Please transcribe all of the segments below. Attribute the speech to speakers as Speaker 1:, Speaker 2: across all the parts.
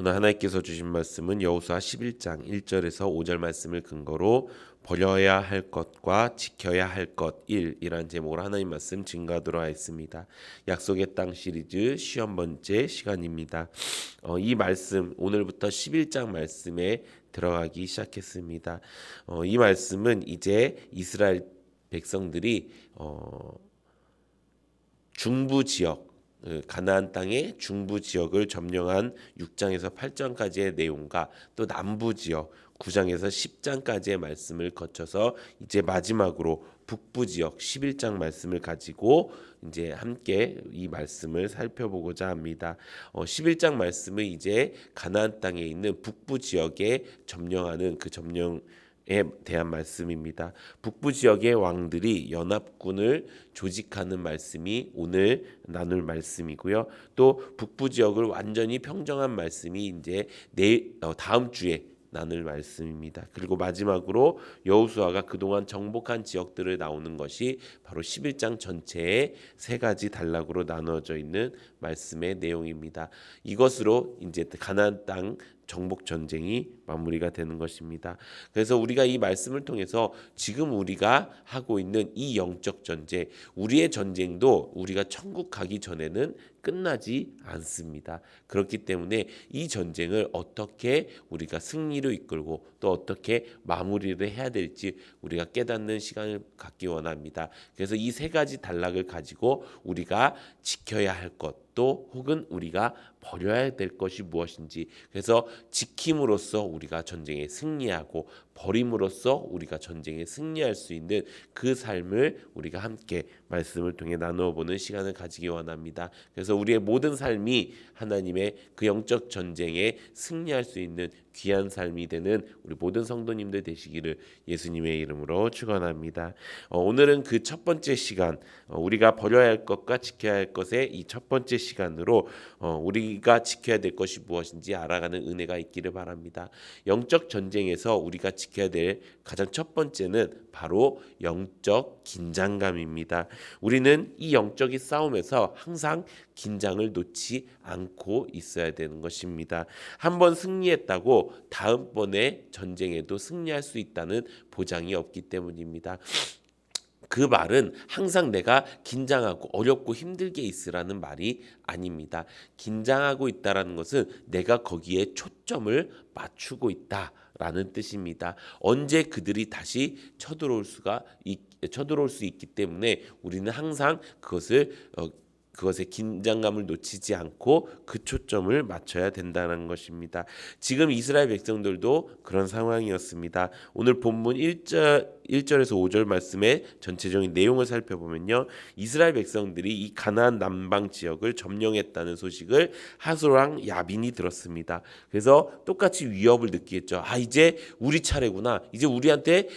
Speaker 1: 오늘 하나님께서 주신 말씀은 여호수아 11장 1절에서 5절 말씀을 근거로 버려야 할 것과 지켜야 할 것 1이라는 제목으로 하나님 말씀 증거하도록 하겠습니다. 약속의 땅 시리즈 51번째 시간입니다. 이 말씀 오늘부터 11장 말씀에 들어가기 시작했습니다. 이 말씀은 이제 이스라엘 백성들이 중부 지역 가나안 땅의 중부 지역을 점령한 6장에서 8장까지의 내용과 또 남부 지역 9장에서 10장까지의 말씀을 거쳐서 이제 마지막으로 북부 지역 11장 말씀을 가지고 이제 함께 이 말씀을 살펴보고자 합니다. 11장 말씀은 이제 가나안 땅에 있는 북부 지역에 점령하는 그 점령 에 대한 말씀입니다. 북부 지역의 왕들이 연합군을 조직하는 말씀이 오늘 나눌 말씀이고요. 또 북부 지역을 완전히 평정한 말씀이 이제 다음 주에 나눌 말씀입니다. 그리고 마지막으로 여호수아가 그동안 정복한 지역들을 나오는 것이 바로 11장 전체의 세 가지 단락으로 나누어져 있는 말씀의 내용입니다. 이것으로 이제 가나안 땅 정복 전쟁이 마무리가 되는 것입니다. 그래서 우리가 이 말씀을 통해서 지금 우리가 하고 있는 이 영적 전쟁, 우리의 전쟁도 우리가 천국 가기 전에는 끝나지 않습니다. 그렇기 때문에 이 전쟁을 어떻게 우리가 승리로 이끌고 또 어떻게 마무리를 해야 될지 우리가 깨닫는 시간을 갖기 원합니다. 그래서 이 세 가지 단락을 가지고 우리가 지켜야 할 것, 또 혹은 우리가 버려야 될 것이 무엇인지, 그래서 지킴으로써 우리가 전쟁에 승리하고 버림으로써 우리가 전쟁에 승리할 수 있는 그 삶을 우리가 함께 말씀을 통해 나누어 보는 시간을 가지기 원합니다. 그래서 우리의 모든 삶이 하나님의 그 영적 전쟁에 승리할 수 있는 귀한 삶이 되는 우리 모든 성도님들 되시기를 예수님의 이름으로 축원합니다. 오늘은 그 첫 번째 시간, 우리가 버려야 할 것과 지켜야 할 것의 이 첫 번째 시간으로 우리가 지켜야 될 것이 무엇인지 알아가는 은혜가 있기를 바랍니다. 영적 전쟁에서 우리가 지켜야 될 가장 첫 번째는 바로 영적 긴장감입니다. 우리는 이 영적인 싸움에서 항상 긴장을 놓지 않고 있어야 되는 것입니다. 한번 승리했다고 다음번에 전쟁에도 승리할 수 있다는 보장이 없기 때문입니다. 그 말은 항상 내가 긴장하고 어렵고 힘들게 있으라는 말이 아닙니다. 긴장하고 있다라는 것은 내가 거기에 초점을 맞추고 있다라는 뜻입니다. 언제 그들이 다시 쳐들어올 수 있기 때문에 우리는 항상 그것에 긴장감을 놓치지 않고 그 초점을 맞춰야 된다는 것입니다. 지금 이스라엘 백성들도 그런 상황이었습니다. 오늘 본문 1절에서 5절 말씀의 전체적인 내용을 살펴보면요, 이스라엘 백성들이 이 가나안 남방 지역을 점령했다는 소식을 하솔랑 야빈이 들었습니다. 그래서 똑같이 위협을 느끼겠죠. 이제 우리 차례구나. 이제 우리한테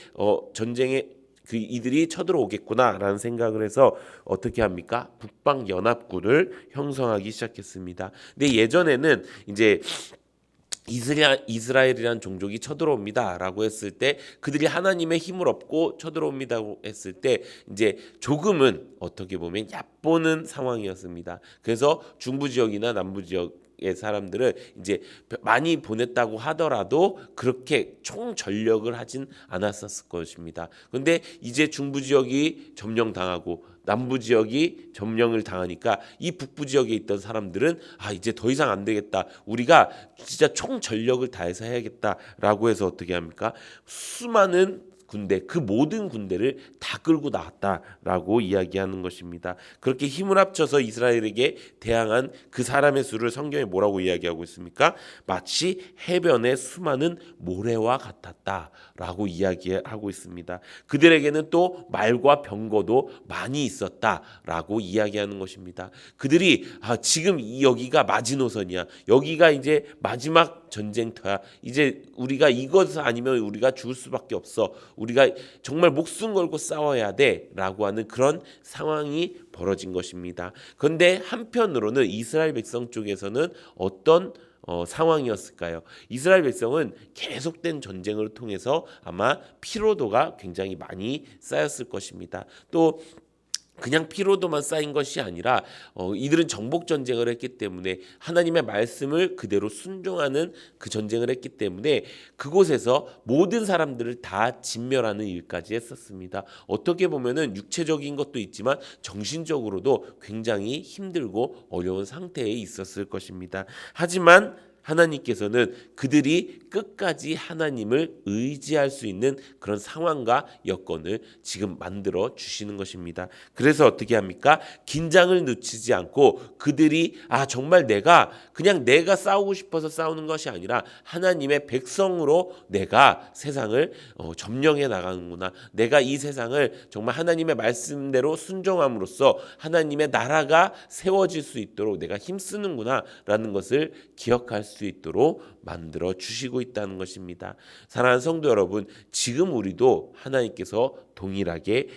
Speaker 1: 전쟁에 이들이 쳐들어오겠구나라는 생각을 해서 어떻게 합니까? 북방 연합군을 형성하기 시작했습니다. 근데 예전에는 이제 이스라엘이라는 종족이 쳐들어옵니다라고 했을 때, 그들이 하나님의 힘을 얻고 쳐들어옵니다고 했을 때 이제 조금은 어떻게 보면 얕보는 상황이었습니다. 그래서 중부 지역이나 남부 지역 의 사람들을 이제 많이 보냈다고 하더라도 그렇게 총전력을 하진 않았었을 것입니다. 그런데 이제 중부 지역이 점령당하고 남부 지역이 점령을 당하니까 이 북부 지역에 있던 사람들은 이제 더 이상 안 되겠다. 우리가 진짜 총전력을 다해서 해야겠다라고 해서 어떻게 합니까? 수많은 군대, 그 모든 군대를 다 끌고 나왔다라고 이야기하는 것입니다. 그렇게 힘을 합쳐서 이스라엘에게 대항한 그 사람의 수를 성경에 뭐라고 이야기하고 있습니까? 마치 해변의 수많은 모래와 같았다라고 이야기하고 있습니다. 그들에게는 또 말과 병거도 많이 있었다라고 이야기하는 것입니다. 그들이 지금 여기가 마지노선이야. 여기가 이제 마지막 전쟁터야. 이제 우리가 이것 아니면 우리가 죽을 수밖에 없어. 우리가 정말 목숨 걸고 싸워야 돼라고 하는 그런 상황이 벌어진 것입니다. 그런데 한편으로는 이스라엘 백성 쪽에서는 어떤 상황이었을까요? 이스라엘 백성은 계속된 전쟁을 통해서 아마 피로도가 굉장히 많이 쌓였을 것입니다. 또 그냥 피로도만 쌓인 것이 아니라 이들은 정복 전쟁을 했기 때문에 하나님의 말씀을 그대로 순종하는 그 전쟁을 했기 때문에 그곳에서 모든 사람들을 다 진멸하는 일까지 했었습니다. 어떻게 보면은 육체적인 것도 있지만 정신적으로도 굉장히 힘들고 어려운 상태에 있었을 것입니다. 하지만 하나님께서는 그들이 끝까지 하나님을 의지할 수 있는 그런 상황과 여건을 지금 만들어 주시는 것입니다. 그래서 어떻게 합니까? 긴장을 늦추지 않고 그들이 정말 내가 싸우고 싶어서 싸우는 것이 아니라 하나님의 백성으로 내가 세상을 점령해 나가는구나. 내가 이 세상을 정말 하나님의 말씀대로 순종함으로써 하나님의 나라가 세워질 수 있도록 내가 힘쓰는구나라는 것을 기억할 수 있도록 만들어 주시고 있다는 것입니다. 사랑하는 성도 여러분, 지금 우리도 하나님께서 동일하게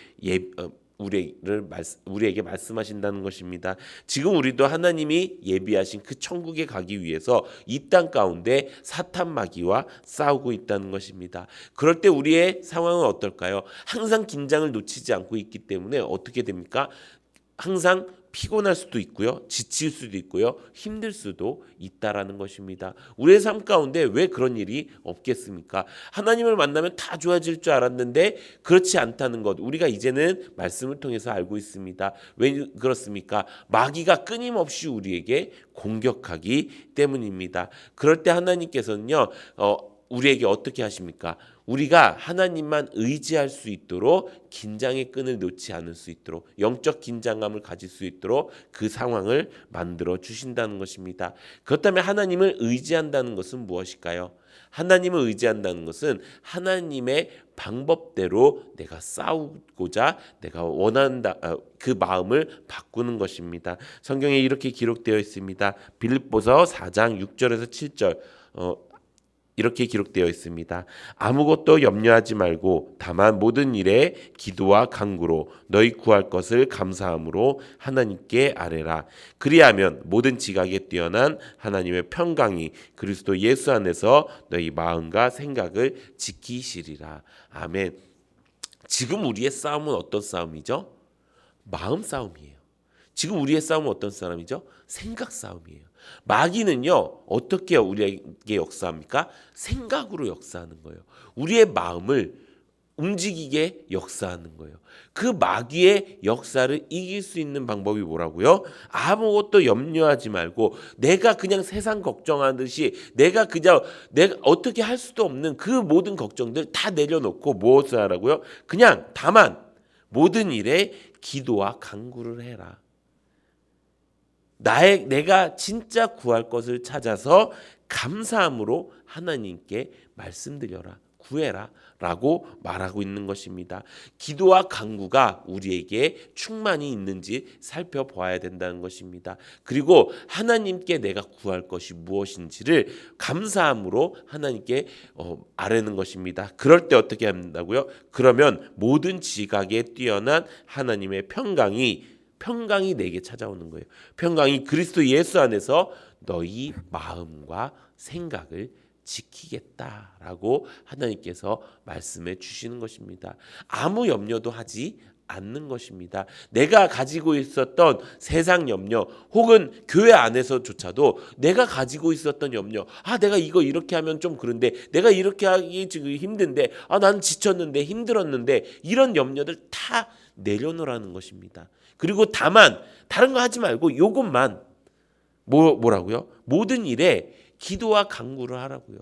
Speaker 1: 우리에게 말씀하신다는 것입니다. 지금 우리도 하나님이 예비하신 그 천국에 가기 위해서 이 땅 가운데 사탄 마귀와 싸우고 있다는 것입니다. 그럴 때 우리의 상황은 어떨까요? 항상 긴장을 놓치지 않고 있기 때문에 어떻게 됩니까? 항상 피곤할 수도 있고요, 지칠 수도 있고요, 힘들 수도 있다라는 것입니다. 우리의 삶 가운데 왜 그런 일이 없겠습니까? 하나님을 만나면 다 좋아질 줄 알았는데 그렇지 않다는 것, 우리가 이제는 말씀을 통해서 알고 있습니다. 왜 그렇습니까? 마귀가 끊임없이 우리에게 공격하기 때문입니다. 그럴 때 하나님께서는요, 우리에게 어떻게 하십니까? 우리가 하나님만 의지할 수 있도록 긴장의 끈을 놓지 않을 수 있도록 영적 긴장감을 가질 수 있도록 그 상황을 만들어 주신다는 것입니다. 그렇다면 하나님을 의지한다는 것은 무엇일까요? 하나님을 의지한다는 것은 하나님의 방법대로 내가 싸우고자 내가 원한다 그 마음을 바꾸는 것입니다. 성경에 이렇게 기록되어 있습니다. 빌립보서 4장 6절에서 7절 이렇게 기록되어 있습니다. 아무것도 염려하지 말고 다만 모든 일에 기도와 간구로 너희 구할 것을 감사함으로 하나님께 아뢰라. 그리하면 모든 지각에 뛰어난 하나님의 평강이 그리스도 예수 안에서 너희 마음과 생각을 지키시리라. 아멘. 지금 우리의 싸움은 어떤 싸움이죠? 마음 싸움이에요. 지금 우리의 싸움은 어떤 싸움이죠? 생각 싸움이에요. 마귀는요, 어떻게 우리에게 역사합니까? 생각으로 역사하는 거예요. 우리의 마음을 움직이게 역사하는 거예요. 그 마귀의 역사를 이길 수 있는 방법이 뭐라고요? 아무것도 염려하지 말고 내가 그냥 세상 걱정하듯이 내가 어떻게 할 수도 없는 그 모든 걱정들 다 내려놓고 무엇을 하라고요? 그냥 다만 모든 일에 기도와 간구를 해라. 내가 진짜 구할 것을 찾아서 감사함으로 하나님께 말씀드려라, 구해라 라고 말하고 있는 것입니다. 기도와 간구가 우리에게 충만히 있는지 살펴봐야 된다는 것입니다. 그리고 하나님께 내가 구할 것이 무엇인지를 감사함으로 하나님께 아뢰는 것입니다. 그럴 때 어떻게 한다고요? 그러면 모든 지각에 뛰어난 하나님의 평강이 내게 찾아오는 거예요. 평강이 그리스도 예수 안에서 너희 마음과 생각을 지키겠다라고 하나님께서 말씀해 주시는 것입니다. 아무 염려도 하지 않는 것입니다. 내가 가지고 있었던 세상 염려 혹은 교회 안에서조차도 내가 가지고 있었던 염려, 내가 이거 이렇게 하면 좀 그런데, 내가 이렇게 하기 지금 힘든데, 나는 지쳤는데 힘들었는데, 이런 염려들 다 내려놓으라는 것입니다. 그리고 다만 다른 거 하지 말고 이것만 뭐라고요? 모든 일에 기도와 간구를 하라고요.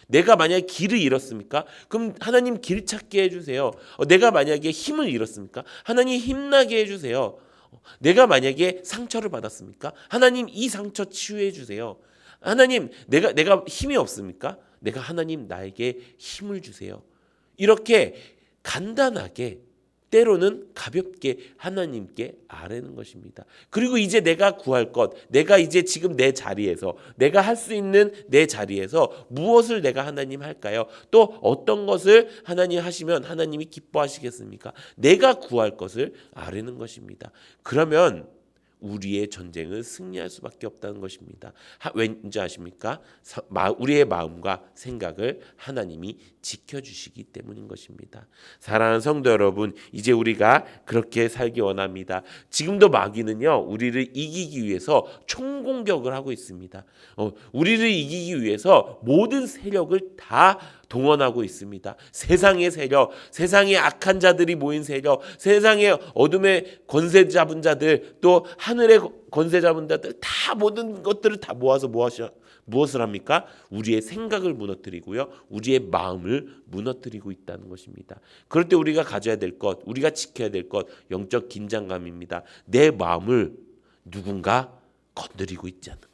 Speaker 1: 내가 만약에 길을 잃었습니까? 그럼 하나님 길 찾게 해주세요. 내가 만약에 힘을 잃었습니까? 하나님 힘나게 해주세요. 내가 만약에 상처를 받았습니까? 하나님 이 상처 치유해 주세요. 하나님 내가 힘이 없습니까? 하나님 나에게 힘을 주세요. 이렇게 간단하게 때로는 가볍게 하나님께 아뢰는 것입니다. 그리고 이제 내가 구할 것, 내가 이제 지금 내 자리에서, 내가 할 수 있는 내 자리에서 무엇을 내가 하나님 할까요? 또 어떤 것을 하나님 하시면 하나님이 기뻐하시겠습니까? 내가 구할 것을 아뢰는 것입니다. 그러면 우리의 전쟁은 승리할 수밖에 없다는 것입니다. 왠지 아십니까? 우리의 마음과 생각을 하나님이 지켜주시기 때문인 것입니다. 사랑하는 성도 여러분, 이제 우리가 그렇게 살기 원합니다. 지금도 마귀는요, 우리를 이기기 위해서 총공격을 하고 있습니다. 우리를 이기기 위해서 모든 세력을 다 동원하고 있습니다. 세상의 세력, 세상의 악한 자들이 모인 세력, 세상의 어둠의 권세 잡은 자들, 또 하늘의 권세 잡은 자들, 다 모든 것들을 다 모아서 무엇을 합니까? 우리의 생각을 무너뜨리고요, 우리의 마음을 무너뜨리고 있다는 것입니다. 그럴 때 우리가 가져야 될 것, 우리가 지켜야 될 것, 영적 긴장감입니다. 내 마음을 누군가 건드리고 있지 않는가?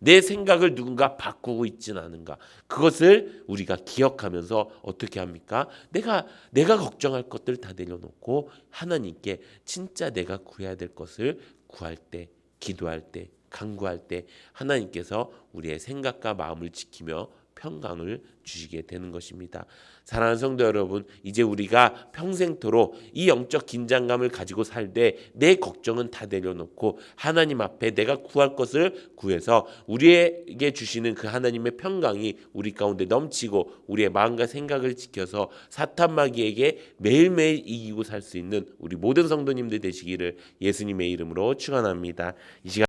Speaker 1: 내 생각을 누군가 바꾸고 있지는 않은가? 그것을 우리가 기억하면서 어떻게 합니까? 내가 걱정할 것들 다 내려놓고 하나님께 진짜 내가 구해야 될 것을 구할 때, 기도할 때, 간구할 때 하나님께서 우리의 생각과 마음을 지키며 평강을 주시게 되는 것입니다. 사랑하는 성도 여러분, 이제 우리가 평생토록 이 영적 긴장감을 가지고 살되 내 걱정은 다 내려놓고 하나님 앞에 내가 구할 것을 구해서 우리에게 주시는 그 하나님의 평강이 우리 가운데 넘치고 우리의 마음과 생각을 지켜서 사탄 마귀에게 매일매일 이기고 살 수 있는 우리 모든 성도님들 되시기를 예수님의 이름으로 축원합니다. 이 시간